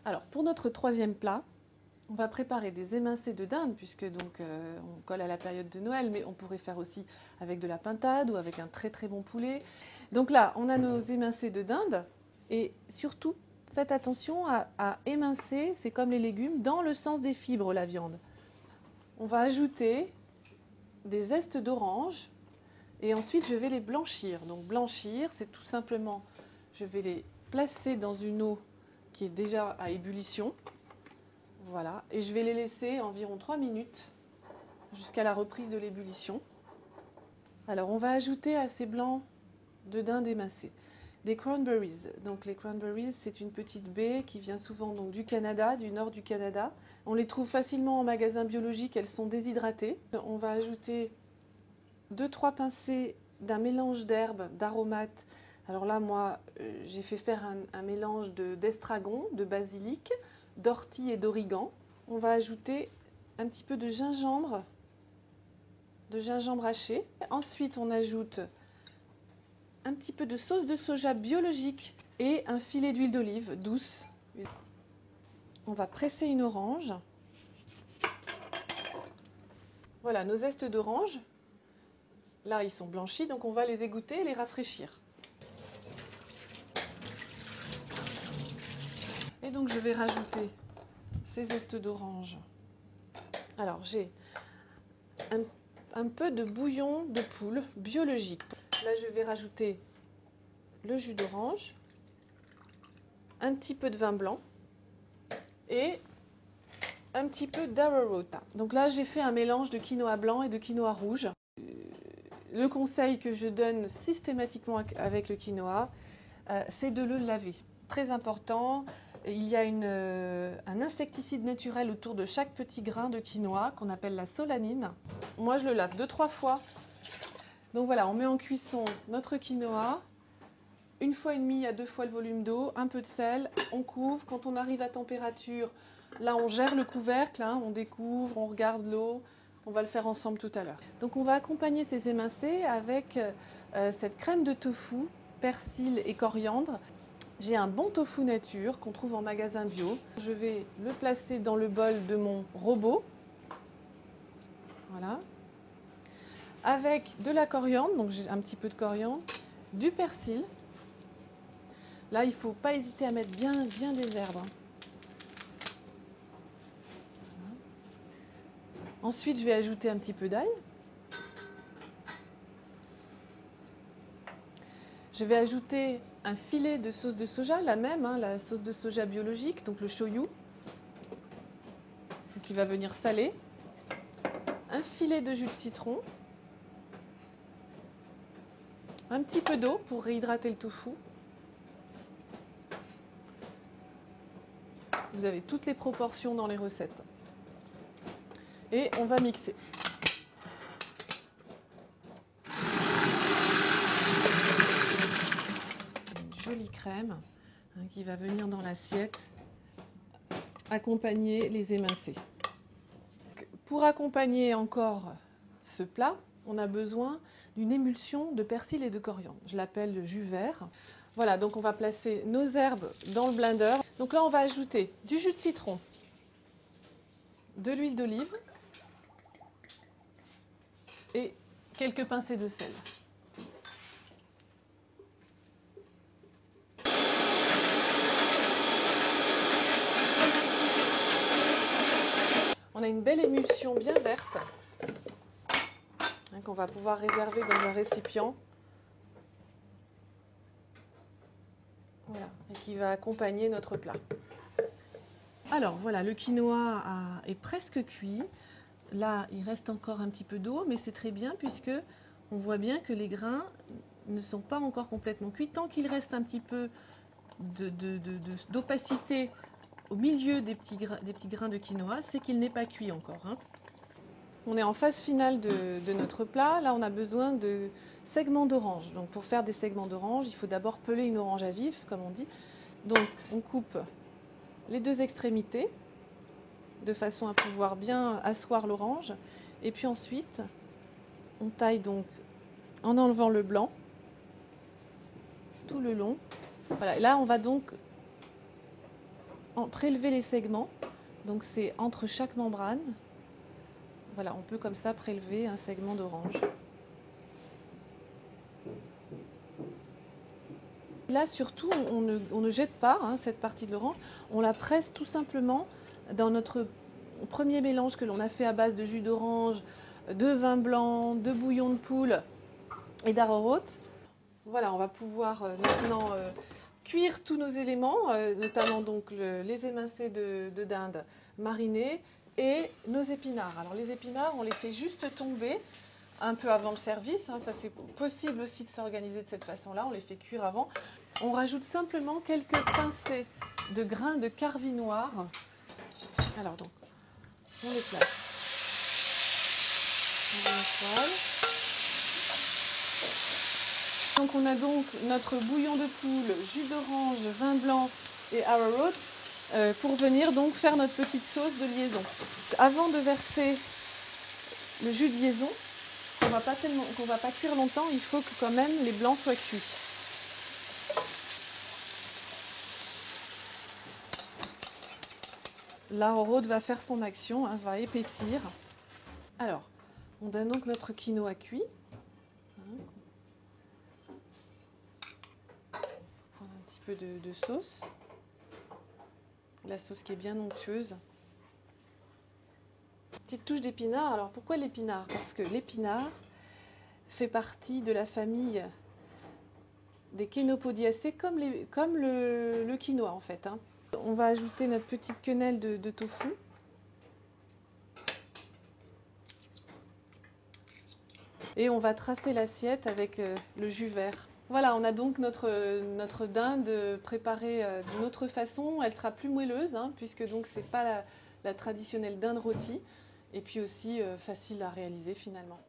Alors, pour notre troisième plat, on va préparer des émincés de dinde, puisque donc on colle à la période de Noël, mais on pourrait faire aussi avec de la pintade ou avec un très très bon poulet. Donc là, on a nos émincés de dinde, et surtout, faites attention à émincer, c'est comme les légumes, dans le sens des fibres, la viande. On va ajouter des zestes d'orange, et ensuite je vais les blanchir. Donc blanchir, c'est tout simplement, je vais les placer dans une eau qui est déjà à ébullition. Voilà, et je vais les laisser environ 3 minutes jusqu'à la reprise de l'ébullition. Alors on va ajouter à ces blancs de dinde émincés des cranberries. Donc les cranberries, c'est une petite baie qui vient souvent donc du Canada, du nord du Canada. On les trouve facilement en magasin biologique, elles sont déshydratées. On va ajouter 2-3 pincées d'un mélange d'herbes, d'aromates. Alors là, moi, j'ai fait faire un mélange d'estragon, de basilic, d'ortie et d'origan. On va ajouter un petit peu de gingembre haché. Ensuite, on ajoute un petit peu de sauce de soja biologique et un filet d'huile d'olive douce. On va presser une orange. Voilà, nos zestes d'orange. Là, ils sont blanchis, donc on va les égoutter et les rafraîchir. Et donc, je vais rajouter ces zestes d'orange. Alors, j'ai un peu de bouillon de poule biologique. Là, je vais rajouter le jus d'orange, un petit peu de vin blanc et un petit peu d'arrowroot. Donc là, j'ai fait un mélange de quinoa blanc et de quinoa rouge. Le conseil que je donne systématiquement avec le quinoa, c'est de le laver. Très important, il y a un insecticide naturel autour de chaque petit grain de quinoa qu'on appelle la solanine. Moi, je le lave 2-3 fois. Donc voilà, on met en cuisson notre quinoa. 1,5 fois à 2 fois le volume d'eau, un peu de sel, on couvre. Quand on arrive à température, là on gère le couvercle, hein, on découvre, on regarde l'eau. On va le faire ensemble tout à l'heure. Donc on va accompagner ces émincés avec cette crème de tofu, persil et coriandre. J'ai un bon tofu nature qu'on trouve en magasin bio. Je vais le placer dans le bol de mon robot. Voilà. Avec de la coriandre, donc j'ai un petit peu de coriandre, du persil. Là, il ne faut pas hésiter à mettre bien des herbes. Ensuite, je vais ajouter un petit peu d'ail. Je vais ajouter un filet de sauce de soja, la même, hein, la sauce de soja biologique, donc le shoyu, qui va venir saler. Un filet de jus de citron. Un petit peu d'eau pour réhydrater le tofu. Vous avez toutes les proportions dans les recettes. Et on va mixer. Une jolie crème qui va venir dans l'assiette accompagner les émincés. Pour accompagner encore ce plat, on a besoin d'une émulsion de persil et de coriandre. Je l'appelle le jus vert. Voilà, donc on va placer nos herbes dans le blender. Donc là, on va ajouter du jus de citron, de l'huile d'olive et quelques pincées de sel. On a une belle émulsion bien verte qu'on va pouvoir réserver dans un récipient. Voilà, et qui va accompagner notre plat. Alors voilà, le quinoa est presque cuit. Là, il reste encore un petit peu d'eau, mais c'est très bien puisque on voit bien que les grains ne sont pas encore complètement cuits. Tant qu'il reste un petit peu d'opacité au milieu des petits grains de quinoa, c'est qu'il n'est pas cuit encore, hein. On est en phase finale de notre plat. Là, on a besoin de segments d'orange. Donc, pour faire des segments d'orange, il faut d'abord peler une orange à vif, comme on dit. Donc, on coupe les 2 extrémités de façon à pouvoir bien asseoir l'orange. Et puis ensuite, on taille donc en enlevant le blanc tout le long. Voilà. Et là, on va donc prélever les segments. Donc c'est entre chaque membrane. Voilà, on peut comme ça prélever un segment d'orange. Là, surtout, on ne jette pas cette partie de l'orange, on la presse tout simplement dans notre premier mélange que l'on a fait à base de jus d'orange, de vin blanc, de bouillon de poule et d'arrowroot. Voilà, on va pouvoir maintenant cuire tous nos éléments, notamment donc les émincés de dinde marinés et nos épinards. Alors les épinards, on les fait juste tomber un peu avant le service, ça c'est possible aussi de s'organiser de cette façon-là, on les fait cuire avant. On rajoute simplement quelques pincées de grains de carvi noir. Alors donc, on les place dans une poêle. Donc on a donc notre bouillon de poule, jus d'orange, vin blanc et arrowroot pour venir donc faire notre petite sauce de liaison. Avant de verser le jus de liaison, qu'on va pas cuire longtemps, il faut que quand même les blancs soient cuits. L'arrowroot va faire son action, va épaissir. Alors, on a donc notre quinoa cuit. Prendre un petit peu de sauce. La sauce qui est bien onctueuse. Petite touche d'épinard. Alors pourquoi l'épinard? Parce que l'épinard fait partie de la famille des Chenopodiaceae comme le quinoa en fait. On va ajouter notre petite quenelle de tofu. Et on va tracer l'assiette avec le jus vert. Voilà, on a donc notre dinde préparée d'une autre façon. Elle sera plus moelleuse, puisque donc c'est pas la traditionnelle dinde rôtie. Et puis aussi facile à réaliser finalement.